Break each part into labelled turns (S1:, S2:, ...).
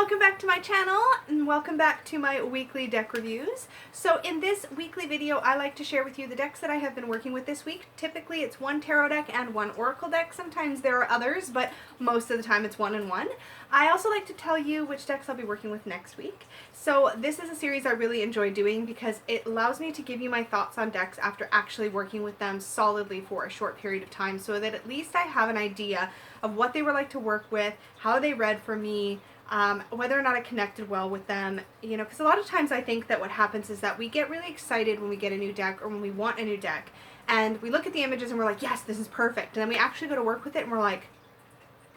S1: welcome back to my channel and welcome back to my weekly deck reviews. So in this weekly video I like to share with you the decks that I have been working with this week. Typically it's one tarot deck and one oracle deck. Sometimes there are others, but most of the time it's one and one. I also like to tell you which decks I'll be working with next week. So this is a series I really enjoy doing because it allows me to give you my thoughts on decks after actually working with them solidly for a short period of time, so that at least I have an idea of what they were like to work with, how they read for me, whether or not I connected well with them, you know, because a lot of times I think that what happens is that we get really excited when we get a new deck or when we want a new deck, and we look at the images and we're like, yes, this is perfect, and then we actually go to work with it and we're like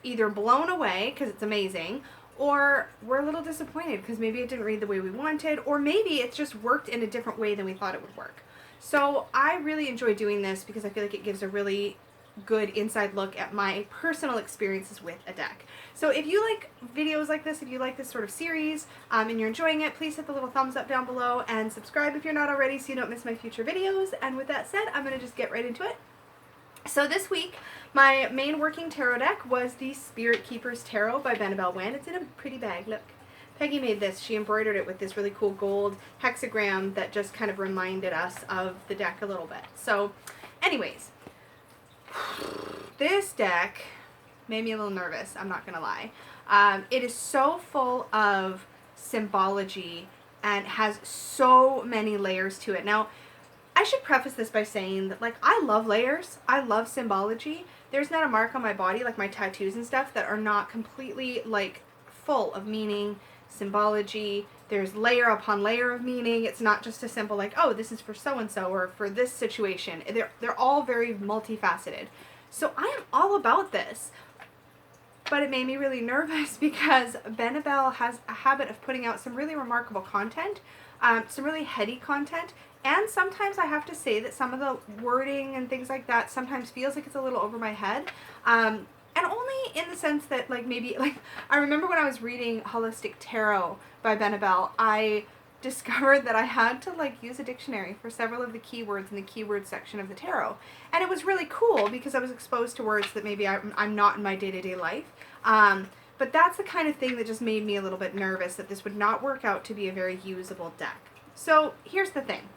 S1: either blown away because it's amazing, or we're a little disappointed because maybe it didn't read the way we wanted, or maybe it's just worked in a different way than we thought it would work. So I really enjoy doing this because I feel like it gives a really good inside look at my personal experiences with a deck. So if you like videos like this, if you like this sort of series, and you're enjoying it, please hit the little thumbs up down below and subscribe if you're not already so you don't miss my future videos. And with that said, I'm going to just get right into it. So this week, my main working tarot deck was the Spirit Keepers Tarot by Benebell. It's in a pretty bag, look. Peggy made this. She embroidered it with this really cool gold hexagram that just kind of reminded us of the deck a little bit. So anyways, this deck made me a little nervous, I'm not gonna lie. It is so full of symbology and has so many layers to it. Now, I should preface this by saying that, like, I love layers, I love symbology. There's not a mark on my body, like my tattoos and stuff, that are not completely, like, full of meaning, symbology. There's layer upon layer of meaning. It's not just a simple, like, oh, this is for so-and-so or for this situation. They're all very multifaceted. So I am all about this. But it made me really nervous because Benebell has a habit of putting out some really remarkable content, some really heady content, and sometimes I have to say that some of the wording and things like that sometimes feels like it's a little over my head. And only in the sense that, like, maybe, like, I remember when I was reading Holistic Tarot by Benebell, I discovered that I had to, like, use a dictionary for several of the keywords in the keyword section of the tarot. And it was really cool because I was exposed to words that maybe I'm not in my day-to-day life. But that's the kind of thing that just made me a little bit nervous that this would not work out to be a very usable deck. So here's the thing.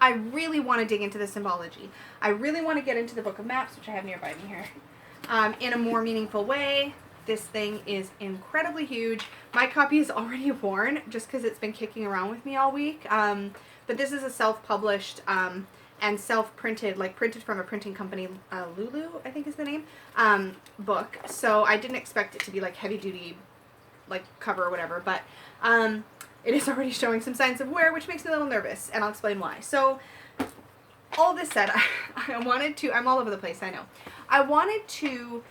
S1: I really want to dig into the symbology. I really want to get into the Book of Maps, which I have nearby me here, in a more meaningful way. This thing is incredibly huge. My copy is already worn just because it's been kicking around with me all week. But this is a self-published and self-printed, like printed from a printing company, Lulu, I think is the name, book. So I didn't expect it to be like heavy-duty, like cover or whatever. But it is already showing some signs of wear, which makes me a little nervous, and I'll explain why. So all this said, I'm all over the place, I know. I wanted to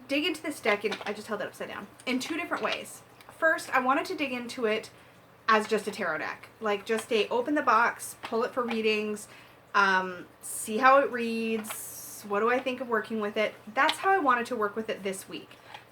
S1: dig into this deck, and I just held it upside down, in two different ways. First, I wanted to dig into it as just a tarot deck. Like, just open the box, pull it for readings, see how it reads, what do I think of working with it. That's how I wanted to work with it this week.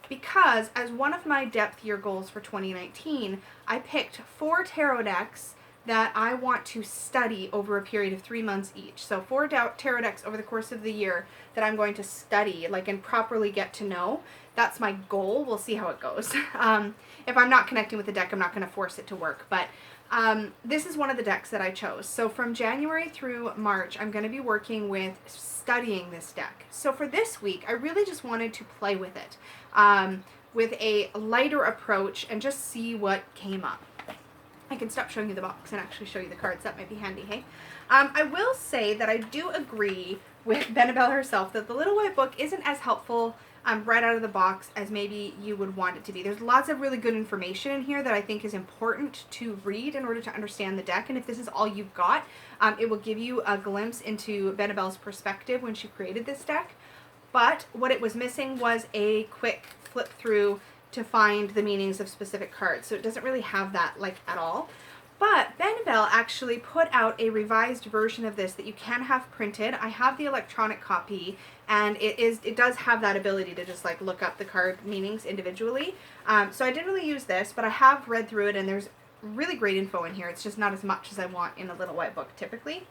S1: Because as one of my depth year goals for 2019, I picked 4 tarot decks that I want to study over a period of 3 months each. So 4 tarot decks over the course of the year that I'm going to study, like, and properly get to know. That's my goal. We'll see how it goes. If I'm not connecting with the deck, I'm not going to force it to work. But this is one of the decks that I chose. So from January through March, I'm going to be working with studying this deck. So for this week, I really just wanted to play with it with a lighter approach and just see what came up. I can stop showing you the box and actually show you the cards. That might be handy, hey? I will say that I do agree with Benebell herself that the Little White Book isn't as helpful right out of the box as maybe you would want it to be. There's lots of really good information in here that I think is important to read in order to understand the deck, and if this is all you've got, it will give you a glimpse into Benebell's perspective when she created this deck. But what it was missing was a quick flip through to find the meanings of specific cards. So it doesn't really have that, like, at all. But Benebell actually put out a revised version of this that you can have printed. I have the electronic copy, and it does have that ability to just, like, look up the card meanings individually. So I didn't really use this, but I have read through it, and there's really great info in here. It's just not as much as I want in a Little White Book typically.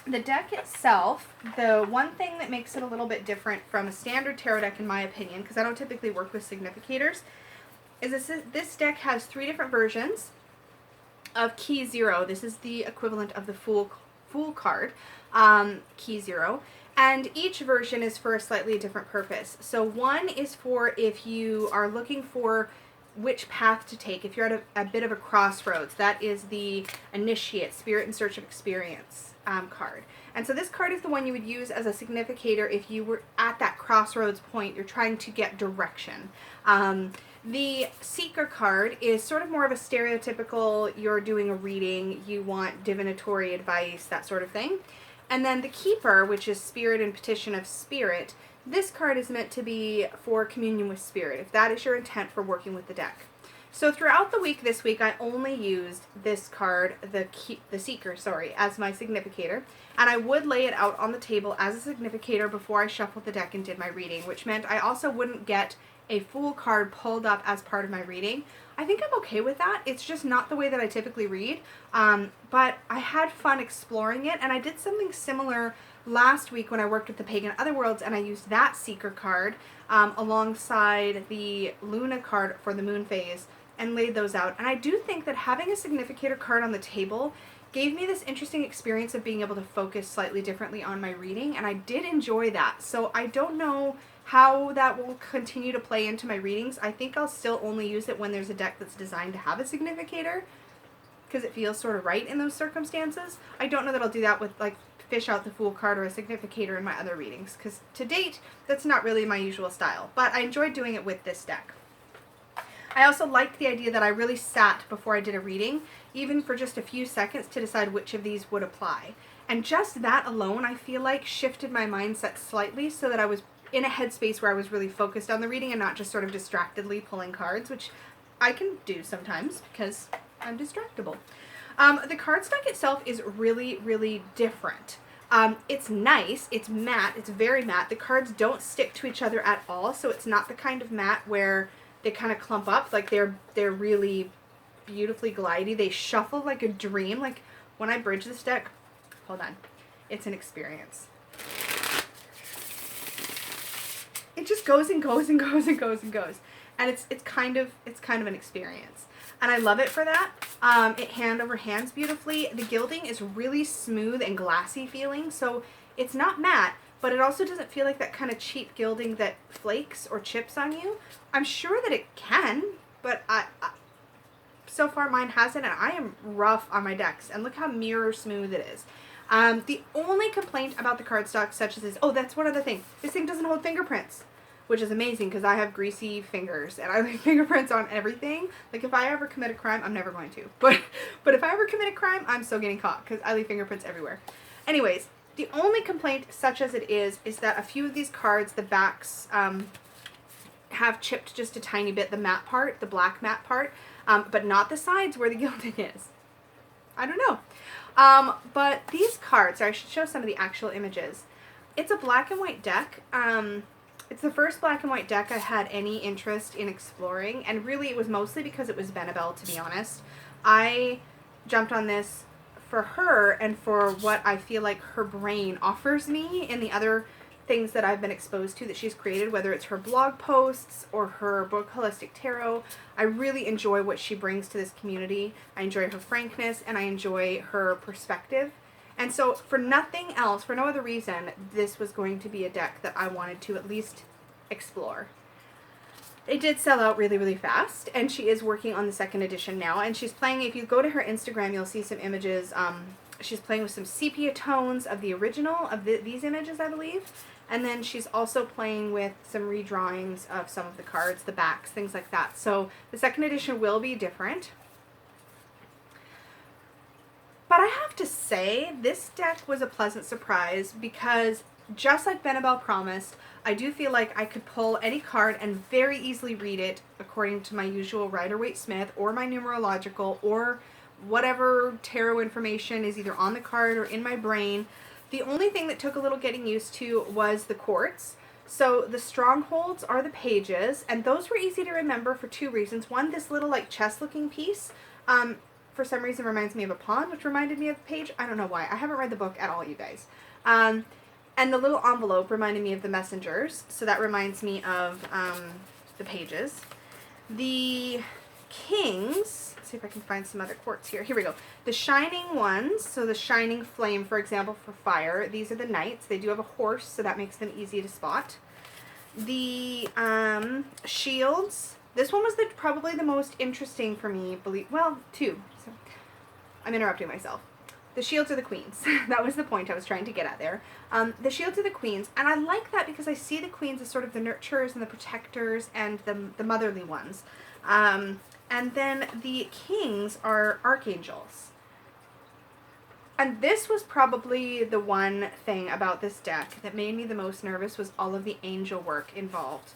S1: The deck itself, the one thing that makes it a little bit different from a standard tarot deck, in my opinion, because I don't typically work with significators, is this deck has 3 different versions of Key 0. This is the equivalent of the Fool card, Key 0. And each version is for a slightly different purpose. So one is for if you are looking for which path to take, if you're at a bit of a crossroads. That is the Initiate, Spirit in Search of Experience card. And so this card is the one you would use as a significator if you were at that crossroads point, you're trying to get direction. The Seeker card is sort of more of a stereotypical, you're doing a reading, you want divinatory advice, that sort of thing. And then the Keeper, which is Spirit and Petition of Spirit, this card is meant to be for communion with Spirit, if that is your intent for working with the deck. So throughout the week this week, I only used this card, the Seeker, as my significator. And I would lay it out on the table as a significator before I shuffled the deck and did my reading, which meant I also wouldn't get a Fool card pulled up as part of my reading. I think I'm okay with that. It's just not the way that I typically read. But I had fun exploring it, and I did something similar last week when I worked with the Pagan Otherworlds, and I used that Seeker card alongside the Luna card for the Moon phase and laid those out. And I do think that having a significator card on the table gave me this interesting experience of being able to focus slightly differently on my reading, and I did enjoy that. So I don't know how that will continue to play into my readings. I think I'll still only use it when there's a deck that's designed to have a significator, because it feels sort of right in those circumstances. I don't know that I'll do that with, like, fish out the Fool card or a significator in my other readings, because to date, that's not really my usual style. But I enjoyed doing it with this deck. I also liked the idea that I really sat before I did a reading, even for just a few seconds, to decide which of these would apply. And just that alone, I feel like, shifted my mindset slightly so that I was in a headspace where I was really focused on the reading and not just sort of distractedly pulling cards, which I can do sometimes because I'm distractible. The cardstock itself is really, really different. It's nice, it's matte, it's very matte. The cards don't stick to each other at all, so it's not the kind of matte where they kind of clump up. Like, they're really beautifully glidey. They shuffle like a dream. Like, when I bridge this deck, hold on, it's an experience. It just goes and goes and goes and goes and goes. And it's kind of an experience. And I love it for that. It hand over hands beautifully. The gilding is really smooth and glassy feeling, so it's not matte, but it also doesn't feel like that kind of cheap gilding that flakes or chips on you. I'm sure that it can, but so far mine hasn't, and I am rough on my decks. And look how mirror smooth it is. The only complaint about the cardstock, such as this, oh, that's one other thing. This thing doesn't hold fingerprints, which is amazing because I have greasy fingers and I leave fingerprints on everything. Like, if I ever commit a crime, I'm never going to, but if I ever commit a crime, I'm still getting caught because I leave fingerprints everywhere. Anyways, the only complaint, such as it is that a few of these cards, the backs have chipped just a tiny bit, the matte part, the black matte part, but not the sides where the gilding is. I don't know. But these cards, I should show some of the actual images. It's a black and white deck. It's the first black and white deck I had any interest in exploring, and really it was mostly because it was Benebell, to be honest. I jumped on this for her and for what I feel like her brain offers me in the other things that I've been exposed to that she's created, whether it's her blog posts or her book Holistic Tarot. I really enjoy what she brings to this community. I enjoy her frankness, and I enjoy her perspective. And so for nothing else, for no other reason, this was going to be a deck that I wanted to at least explore. It did sell out really, really fast, and she is working on the second edition now, and she's playing, if you go to her Instagram, you'll see some images. She's playing with some sepia tones of the original, of these images, I believe. And then she's also playing with some redrawings of some of the cards, the backs, things like that. So the second edition will be different. But I have to say, this deck was a pleasant surprise because, just like Benebell promised, I do feel like I could pull any card and very easily read it according to my usual Rider-Waite-Smith or my numerological or whatever tarot information is either on the card or in my brain. The only thing that took a little getting used to was the quartz. So the strongholds are the pages, and those were easy to remember for two reasons. One, this little like chest looking piece for some reason reminds me of a pawn, which reminded me of the page. I don't know why. I haven't read the book at all, you guys. And the little envelope reminded me of the messengers, so that reminds me of the pages. The kings, let's see if I can find some other quartz here. Here we go. The shining ones, so the shining flame, for example, for fire. These are the knights. They do have a horse, so that makes them easy to spot. The shields. This one was probably the most interesting for me. Well, two. So I'm interrupting myself. The shields are the queens. That was the point I was trying to get at there. The shields are the queens, and I like that because I see the queens as sort of the nurturers and the protectors and the motherly ones. And then the kings are archangels. And this was probably the one thing about this deck that made me the most nervous, was all of the angel work involved.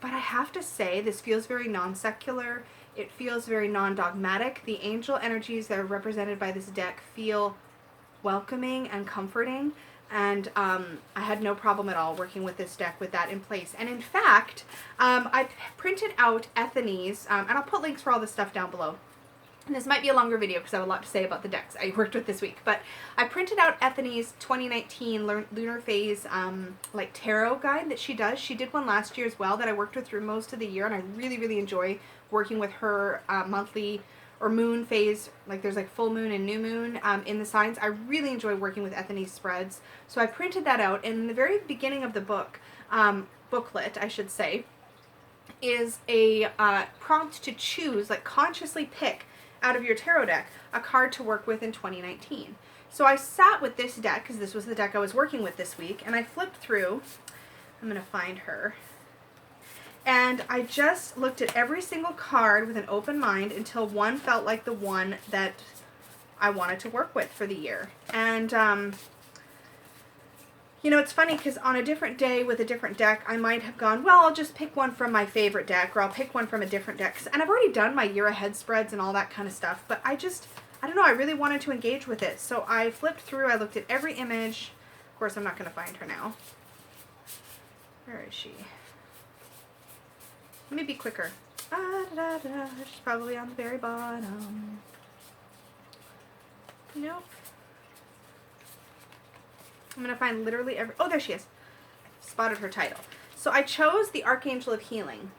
S1: But I have to say, this feels very non-secular. It feels very non-dogmatic. The angel energies that are represented by this deck feel welcoming and comforting. And I had no problem at all working with this deck with that in place. And in fact, I printed out Ethany's, and I'll put links for all this stuff down below. And this might be a longer video because I have a lot to say about the decks I worked with this week. But I printed out Ethany's 2019 Lunar Phase like tarot guide that she does. She did one last year as well that I worked with through most of the year. And I really, really enjoy working with her monthly or moon phase. Like there's like full moon and new moon in the signs. I really enjoy working with Ethany's spreads. So I printed that out. And in the very beginning of the book, booklet I should say, is a prompt to choose, like consciously pick out of your tarot deck a card to work with in 2019. So I sat with this deck, because this was the deck I was working with this week, and I flipped through. I'm going to find her. And I just looked at every single card with an open mind until one felt like the one that I wanted to work with for the year. And you know, it's funny because on a different day with a different deck, I might have gone, well, I'll just pick one from my favorite deck, or I'll pick one from a different deck. And I've already done my year ahead spreads and all that kind of stuff, but I don't know, I really wanted to engage with it. So I flipped through, I looked at every image. Of course, I'm not going to find her now. Where is she? Let me be quicker. She's probably on the very bottom. Nope. I'm going to find literally every... Oh, there she is. Spotted her title. So I chose the Archangel of Healing.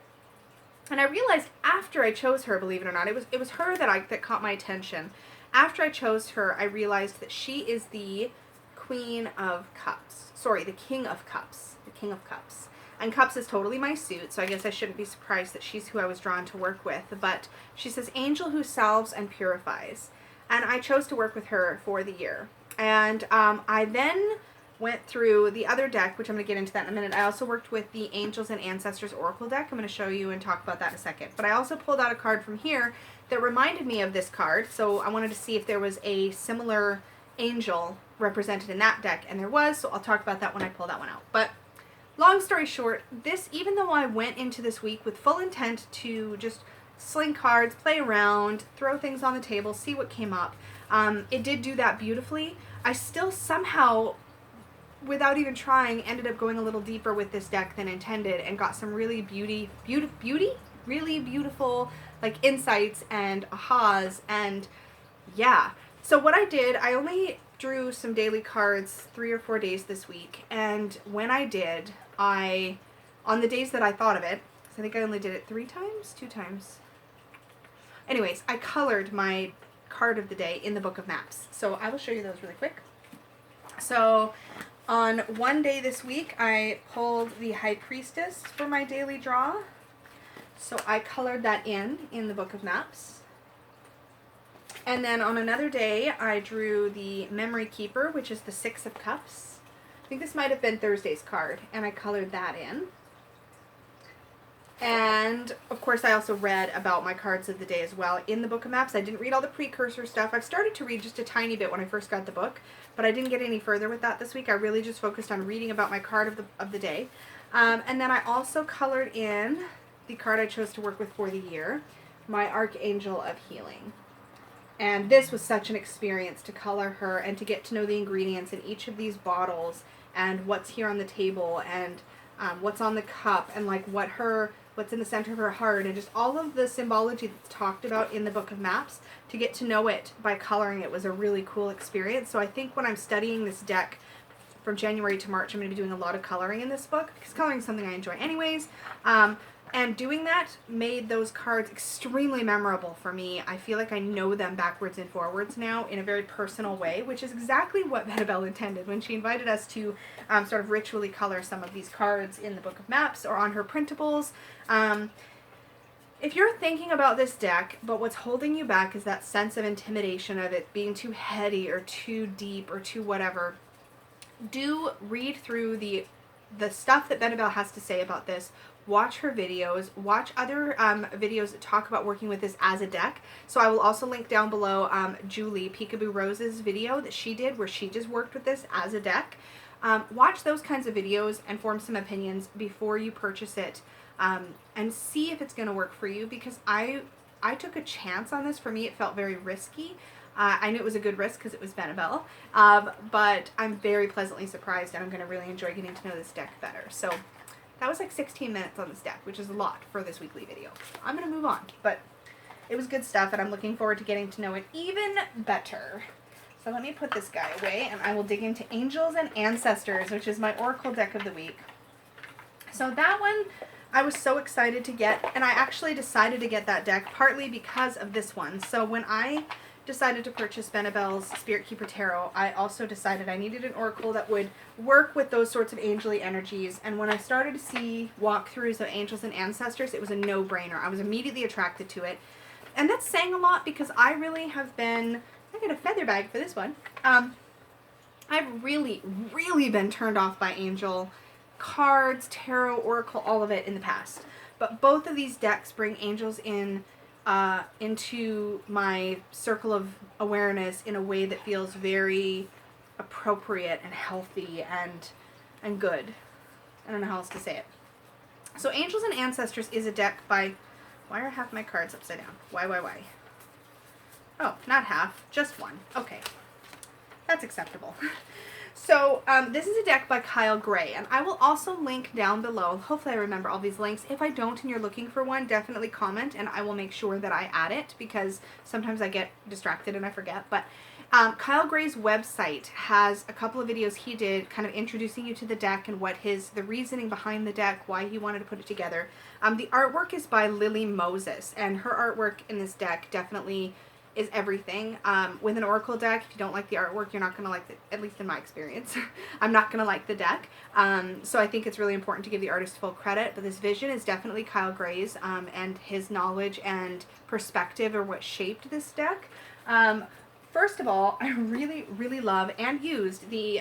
S1: And I realized after I chose her, believe it or not, it was her that caught my attention. After I chose her, I realized that she is the Queen of Cups. Sorry, the King of Cups. The King of Cups. And Cups is totally my suit, so I guess I shouldn't be surprised that she's who I was drawn to work with. But she says, Angel who salves and purifies. And I chose to work with her for the year. And I then went through the other deck, which I'm going to get into that in a minute. I also worked with the Angels and Ancestors Oracle deck. I'm going to show you and talk about that in a second. But I also pulled out a card from here that reminded me of this card. So I wanted to see if there was a similar angel represented in that deck. And there was, so I'll talk about that when I pull that one out. But long story short, this, even though I went into this week with full intent to just sling cards, play around, throw things on the table, see what came up, it did do that beautifully. I still somehow, without even trying, ended up going a little deeper with this deck than intended and got some really really beautiful like insights and ahas. And yeah, so what I did, I only drew some daily cards 3 or 4 days this week, and when I did, on the days that I thought of it, I think I only did it 2 times. Anyways, I colored my card of the day in the book of maps. So I will show you those really quick. So on one day this week, I pulled the High Priestess for my daily draw. So I colored that in the book of maps. And then on another day, I drew the Memory Keeper, which is the 6 of Cups. I think this might have been Thursday's card, and I colored that in. And, of course, I also read about my cards of the day as well in the book of maps. I didn't read all the precursor stuff. I've started to read just a tiny bit when I first got the book, but I didn't get any further with that this week. I really just focused on reading about my card of the day. And then I also colored in the card I chose to work with for the year, my Archangel of Healing. And this was such an experience to color her and to get to know the ingredients in each of these bottles and what's here on the table and what's on the cup and like what's in the center of her heart and just all of the symbology that's talked about in the book of maps. To get to know it by coloring it was a really cool experience. So I think when I'm studying this deck from January to March, I'm going to be doing a lot of coloring in this book because coloring is something I enjoy anyways. And doing that made those cards extremely memorable for me. I feel like I know them backwards and forwards now in a very personal way, which is exactly what Benebell intended when she invited us to sort of ritually color some of these cards in the Book of Maps or on her printables. If you're thinking about this deck, but what's holding you back is that sense of intimidation of it being too heady or too deep or too whatever, do read through the stuff that Benebell has to say about this. Watch her videos. Watch other videos that talk about working with this as a deck. So I will also link down below Julie Peekaboo Rose's video that she did where she just worked with this as a deck. Watch those kinds of videos and form some opinions before you purchase it, and see if it's going to work for you, because I took a chance on this. For me, it felt very risky. I knew it was a good risk because it was Benebell, but I'm very pleasantly surprised, and I'm going to really enjoy getting to know this deck better. So that was like 16 minutes on this deck, which is a lot for this weekly video. I'm going to move on, but it was good stuff, and I'm looking forward to getting to know it even better. So let me put this guy away, and I will dig into Angels and Ancestors, which is my Oracle deck of the week. So that one I was so excited to get, and I actually decided to get that deck partly because of this one. So when I decided to purchase Benebell's Spirit Keeper Tarot, I also decided I needed an oracle that would work with those sorts of angel-y energies. And when I started to see walkthroughs of Angels and Ancestors, it was a no-brainer. I was immediately attracted to it. And that's saying a lot because I really have been, I got a feather bag for this one. I've really, really been turned off by angel cards, tarot, oracle, all of it in the past. But both of these decks bring angels in into my circle of awareness in a way that feels very appropriate and healthy and good. I don't know how else to say it. So Angels and Ancestors is a deck by, why are half my cards upside down? Why? Oh, not half, just one. Okay, that's acceptable. So this is a deck by Kyle Gray, and I will also link down below. Hopefully I remember all these links. If I don't and you're looking for one, definitely comment, and I will make sure that I add it, because sometimes I get distracted and I forget. But Kyle Gray's website has a couple of videos he did kind of introducing you to the deck and what the reasoning behind the deck, why he wanted to put it together. The artwork is by Lily Moses, and her artwork in this deck definitely is everything. With an oracle deck, if you don't like the artwork, you're not going to like it, at least in my experience. I'm not going to like the deck. So I think it's really important to give the artist full credit, but this vision is definitely Kyle Gray's, and his knowledge and perspective are what shaped this deck. First of all, I really, really love and used the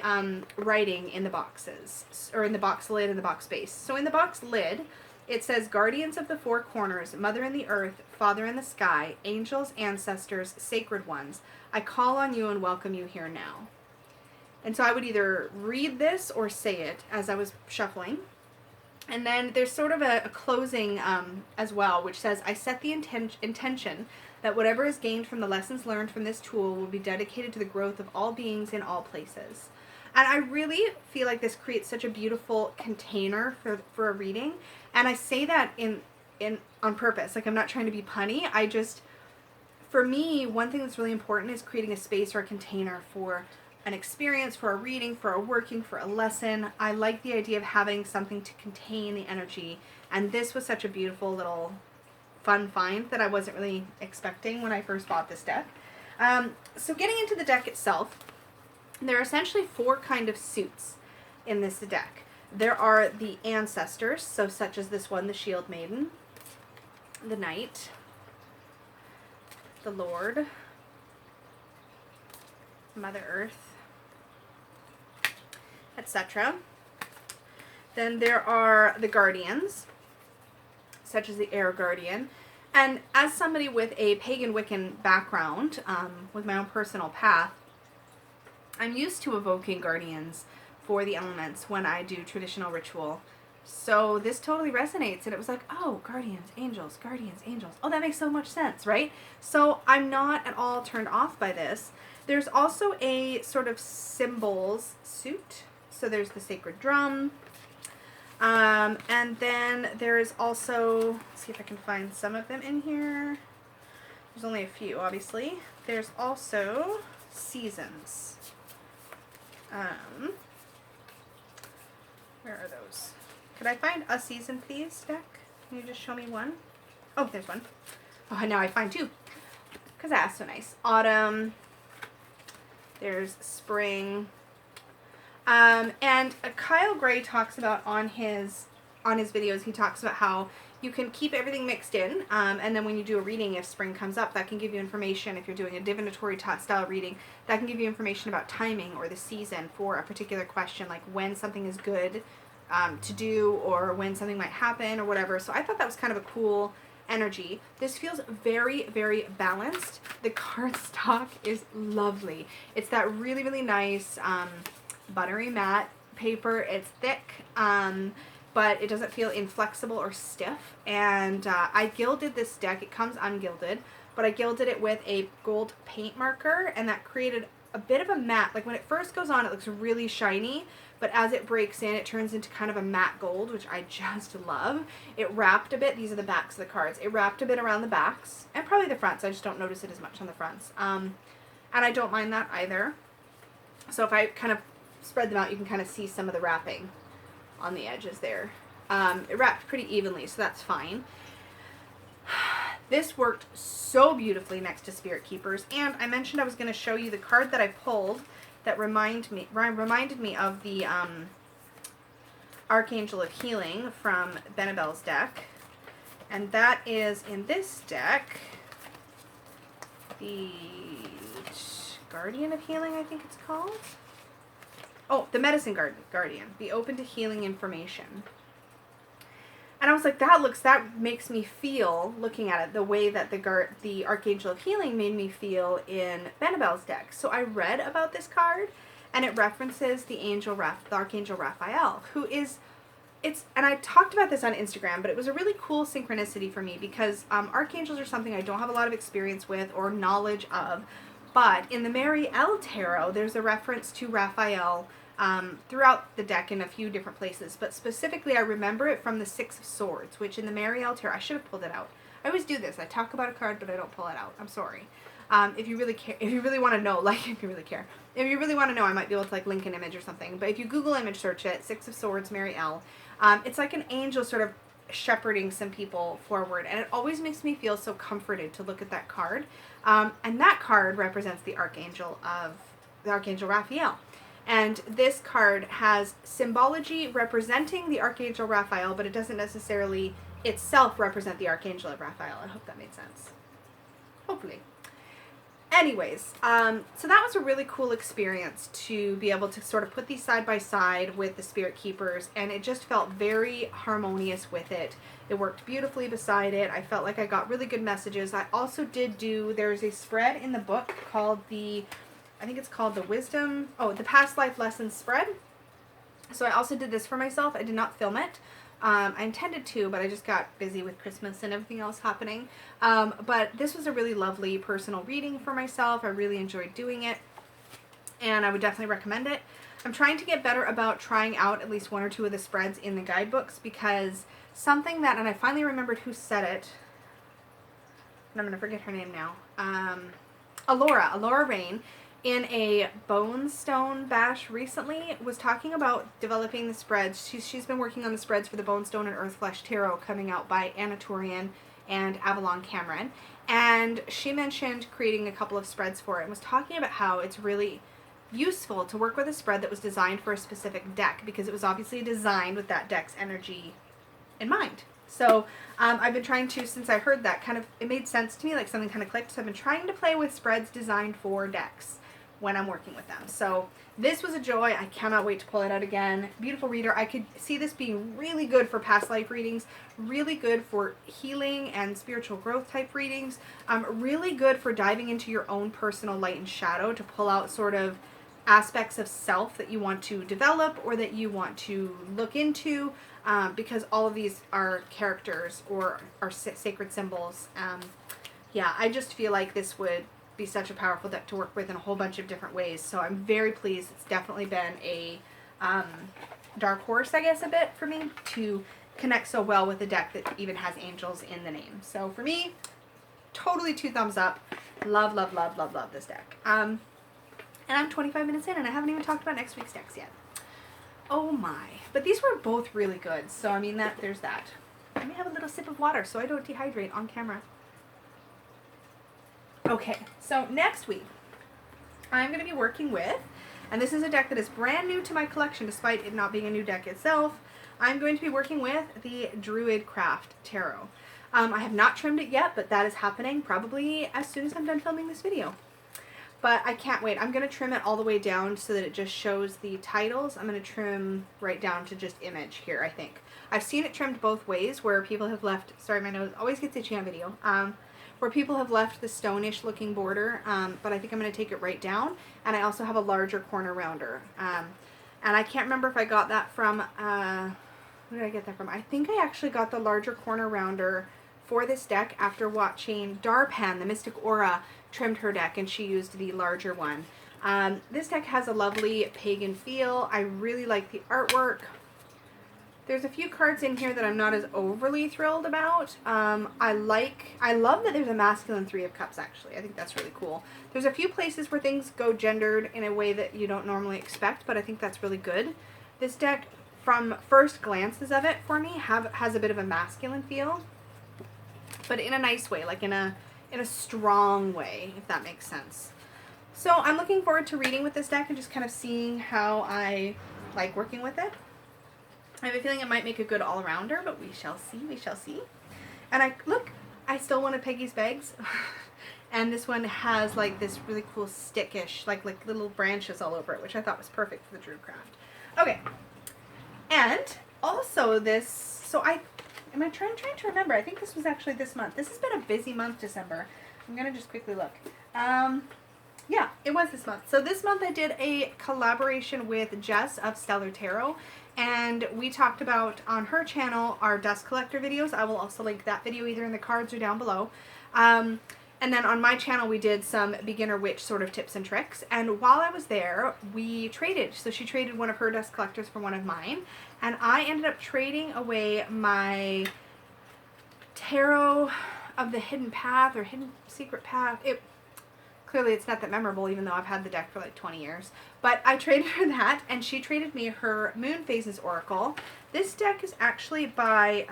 S1: writing in the boxes, or in the box lid and the box base. So in the box lid, it says, Guardians of the Four Corners, Mother in the Earth, Father in the Sky, Angels, Ancestors, Sacred Ones, I call on you and welcome you here now. And so I would either read this or say it as I was shuffling. And then there's sort of a closing as well, which says, I set the intention that whatever is gained from the lessons learned from this tool will be dedicated to the growth of all beings in all places. And I really feel like this creates such a beautiful container for a reading. And I say that on purpose. Like, I'm not trying to be punny. For me, one thing that's really important is creating a space or a container for an experience, for a reading, for a working, for a lesson. I like the idea of having something to contain the energy. And this was such a beautiful little fun find that I wasn't really expecting when I first bought this deck. So getting into the deck itself, there are essentially four kind of suits in this deck. There are the ancestors, so such as this one, the Shield Maiden, the Knight, the Lord, Mother Earth, etc. Then there are the Guardians, such as the Air Guardian. And as somebody with a pagan Wiccan background, with my own personal path, I'm used to evoking guardians for the elements when I do traditional ritual. So this totally resonates, and it was like, oh, guardians, angels, oh, that makes so much sense, right? So I'm not at all turned off by this. There's also a sort of symbols suit. So there's the sacred drum, and then there's also, let's see if I can find some of them in here. There's only a few, obviously. There's also seasons. Where are those? Could I find a season, please, deck? Can you just show me one? Oh, there's one. Oh, and now I find two. Because that's so nice. Autumn. There's spring. And Kyle Gray talks about on his videos, he talks about how you can keep everything mixed in, and then when you do a reading, if spring comes up, that can give you information. If you're doing a divinatory style reading, that can give you information about timing or the season for a particular question, like when something is good to do or when something might happen or whatever. So I thought that was kind of a cool energy. This feels very, very balanced. The cardstock is lovely. It's that really, really nice buttery matte paper. It's thick, but it doesn't feel inflexible or stiff. And I gilded this deck. It comes ungilded, but I gilded it with a gold paint marker, and that created a bit of a matte. Like when it first goes on, it looks really shiny, but as it breaks in, it turns into kind of a matte gold, which I just love. It wrapped a bit. These are the backs of the cards. It wrapped a bit around the backs, and probably the fronts. I just don't notice it as much on the fronts. And I don't mind that either. So if I kind of spread them out, you can kind of see some of the wrapping on the edges there. It wrapped pretty evenly, so that's fine. This worked so beautifully next to Spirit Keepers, and I mentioned I was going to show you the card that I pulled that reminded me of the Archangel of Healing from Benebell's deck, and that is in this deck, the Guardian of Healing, I think it's called. Oh, the Medicine Guardian. Be open to healing information. And I was like, that makes me feel, looking at it, the way that the Archangel of Healing made me feel in Benebell's deck. So I read about this card, and it references the Archangel Raphael, who is, and I talked about this on Instagram, but it was a really cool synchronicity for me because archangels are something I don't have a lot of experience with or knowledge of. But in the Mary L Tarot, there's a reference to Raphael throughout the deck in a few different places. But specifically, I remember it from the Six of Swords, which in the Mary L Tarot, I should have pulled it out. I always do this. I talk about a card, but I don't pull it out. I'm sorry. If you really care, if you really want to know, if you really care, if you really want to know, I might be able to link an image or something. But if you Google image search it, Six of Swords, Mary L, it's like an angel sort of shepherding some people forward, and it always makes me feel so comforted to look at that card. And that card represents the Archangel Raphael. And this card has symbology representing the Archangel Raphael, but it doesn't necessarily itself represent the Archangel of Raphael. I hope that made sense. Hopefully. Anyways, so that was a really cool experience to be able to sort of put these side by side with the Spirit Keepers, and it just felt very harmonious with it. It worked beautifully beside it. I felt like I got really good messages. I also there's a spread in the book called I think it's called the Past Life Lessons spread. So I also did this for myself. I did not film it. I intended to, but I just got busy with Christmas and everything else happening. But this was a really lovely personal reading for myself. I really enjoyed doing it, and I would definitely recommend it. I'm trying to get better about trying out at least one or two of the spreads in the guidebooks, because something that, and I finally remembered who said it, and I'm going to forget her name now, Alora Rain, in a Bone Stone Bash recently, was talking about developing the spreads. She's been working on the spreads for the Bone Stone and Earthflesh Tarot coming out by Anna Turian and Avalon Cameron. And she mentioned creating a couple of spreads for it and was talking about how it's really useful to work with a spread that was designed for a specific deck, because it was obviously designed with that deck's energy in mind. So I've been trying to, since I heard that, it made sense to me, like something kind of clicked. So I've been trying to play with spreads designed for decks when I'm working with them. So this was a joy. I cannot wait to pull it out again. Beautiful reader. I could see this being really good for past life readings, really good for healing and spiritual growth type readings, really good for diving into your own personal light and shadow to pull out sort of aspects of self that you want to develop or that you want to look into, because all of these are characters or are sacred symbols. Yeah, I just feel like this would be such a powerful deck to work with in a whole bunch of different ways. So I'm very pleased. It's definitely been a dark horse, I guess, a bit for me to connect so well with a deck that even has angels in the name. So for me, totally 2 thumbs up. Love, love, love, love, love this deck. And I'm 25 minutes in and I haven't even talked about next week's decks yet. Oh my. But these were both really good. So I mean, there's that. Let me have a little sip of water so I don't dehydrate on camera. Okay, so next week I'm going to be working with, and this is a deck that is brand new to my collection despite it not being a new deck itself, I'm going to be working with the Druid Craft Tarot. I have not trimmed it yet, but that is happening probably as soon as I'm done filming this video. But I can't wait. I'm going to trim it all the way down so that it just shows the titles. I'm going to trim right down to just image here, I think. I've seen it trimmed both ways where people have left, sorry my nose always gets itchy on video, where people have left the stone-ish looking border, but I think I'm going to take it right down. And I also have a larger corner rounder. And I can't remember if I got that from, where did I get that from? I think I actually got the larger corner rounder for this deck after watching Darpan, the Mystic Aura, trimmed her deck and she used the larger one. This deck has a lovely pagan feel. I really like the artwork. There's a few cards in here that I'm not as overly thrilled about. I love that there's a masculine Three of Cups actually. I think that's really cool. There's a few places where things go gendered in a way that you don't normally expect, but I think that's really good. This deck, from first glances of it for me, has a bit of a masculine feel, but in a nice way, like in a strong way, if that makes sense. So I'm looking forward to reading with this deck and just kind of seeing how I like working with it. I have a feeling it might make a good all-arounder, but we shall see, we shall see. And I stole one of Peggy's bags. And this one has like this really cool stickish, like little branches all over it, which I thought was perfect for the Druid Craft. Okay. And also this, so I'm trying to remember. I think this was actually this month. This has been a busy month, December. I'm going to just quickly look. Yeah, it was this month. So this month I did a collaboration with Jess of Stellar Tarot. And we talked about on her channel our dust collector videos. I will also link that video either in the cards or down below. And then on my channel we did some beginner witch sort of tips and tricks. And while I was there, we traded. So she traded one of her dust collectors for one of mine. And I ended up trading away my Tarot of the Hidden Path or Hidden Secret Path. Clearly it's not that memorable even though I've had the deck for like 20 years. But I traded her that and she traded me her Moon Phases Oracle. This deck is actually by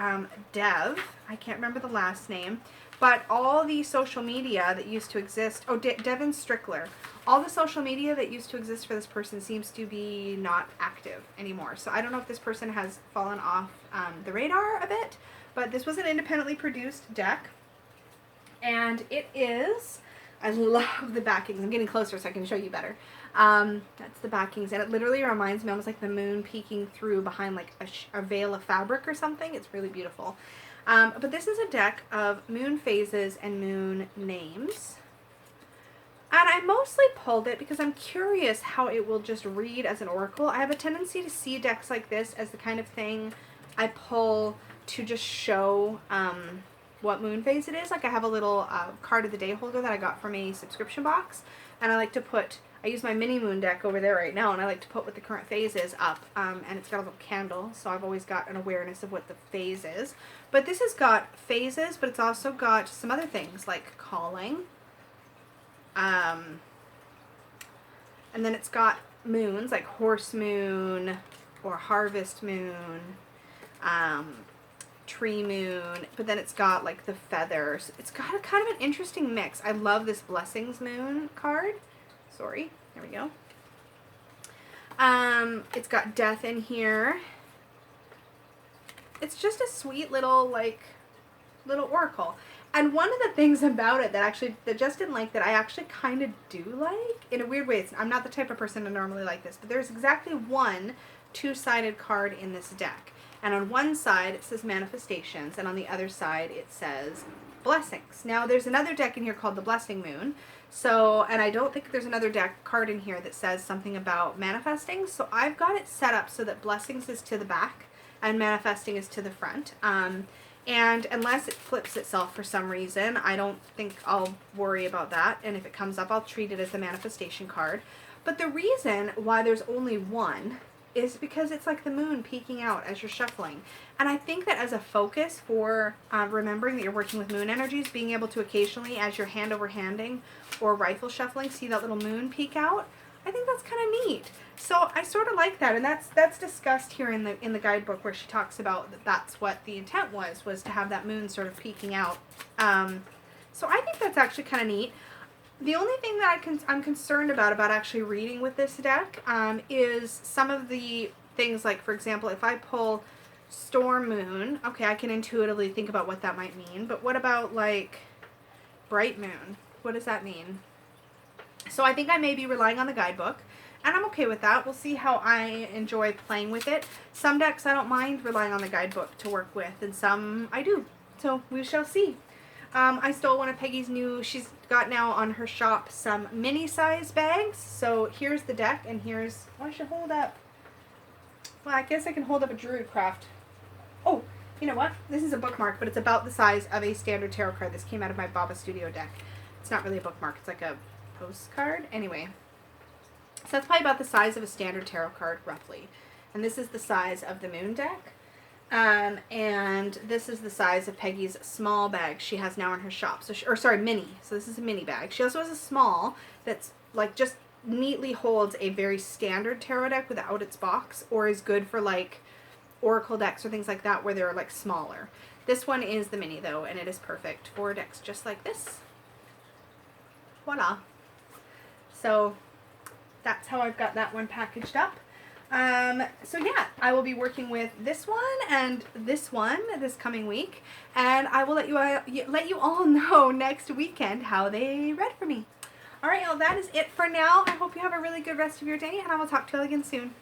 S1: Dev. I can't remember the last name. But all the social media that used to exist, Devin Strickler, all the social media that used to exist for this person seems to be not active anymore. So I don't know if this person has fallen off the radar a bit, but this was an independently produced deck. And it is, I love the backings. I'm getting closer so I can show you better. That's the backings. And it literally reminds me almost like the moon peeking through behind like a veil of fabric or something. It's really beautiful. But this is a deck of moon phases and moon names. And I mostly pulled it because I'm curious how it will just read as an oracle. I have a tendency to see decks like this as the kind of thing I pull to just show what moon phase it is. Like I have a little card of the day holder that I got from a subscription box. And I like to put, I use my mini moon deck over there right now, and I like to put what the current phase is up. And it's got a little candle, so I've always got an awareness of what the phase is. But this has got phases, but it's also got some other things like calling. And then it's got moons, like horse moon or harvest moon, tree moon, but then it's got like the feathers. It's got a kind of an interesting mix. I love this blessings moon card. Sorry, there we go. It's got death in here. It's just a sweet little little oracle. And one of the things about it that Jess didn't like that I actually kind of do like, in a weird way, I'm not the type of person to normally like this, but there's exactly one two-sided card in this deck. And on one side it says manifestations, and on the other side it says blessings. Now there's another deck in here called the Blessing Moon. So, and I don't think there's another deck card in here that says something about manifesting. So I've got it set up so that blessings is to the back and manifesting is to the front. And unless it flips itself for some reason, I don't think I'll worry about that. And if it comes up, I'll treat it as the manifestation card. But the reason why there's only one is because it's like the moon peeking out as you're shuffling. And I think that as a focus for remembering that you're working with moon energies, being able to occasionally, as you're hand over handing or rifle shuffling, see that little moon peek out, I think that's kind of neat. So I sort of like that, and that's discussed here in the guidebook where she talks about that's what the intent was to have that moon sort of peeking out. So I think that's actually kind of neat. The only thing that I'm concerned about actually reading with this deck is some of the things, like, for example, if I pull Storm Moon, okay, I can intuitively think about what that might mean, but what about, like, Bright Moon? What does that mean? So I think I may be relying on the guidebook, and I'm okay with that. We'll see how I enjoy playing with it. Some decks I don't mind relying on the guidebook to work with, and some I do. So we shall see. I stole one of Peggy's new, she's got now on her shop some mini size bags. So here's the deck, and here's, I should hold up, well, I guess I can hold up a Druid craft. Oh, you know what? This is a bookmark, but it's about the size of a standard tarot card. This came out of my Baba Studio deck. It's not really a bookmark, it's like a postcard. Anyway, so that's probably about the size of a standard tarot card, roughly. And this is the size of the moon deck. And this is the size of Peggy's small bag she has now in her shop. So, mini. So this is a mini bag. She also has a small that's like just neatly holds a very standard tarot deck without its box, or is good for like oracle decks or things like that where they're like smaller. This one is the mini though, and it is perfect for decks just like this. Voila. So that's how I've got that one packaged up. So yeah, I will be working with this one and this one this coming week, and I will let you all know next weekend how they read for me. All right, well, that is it for now. I hope you have a really good rest of your day, and I will talk to you all again soon.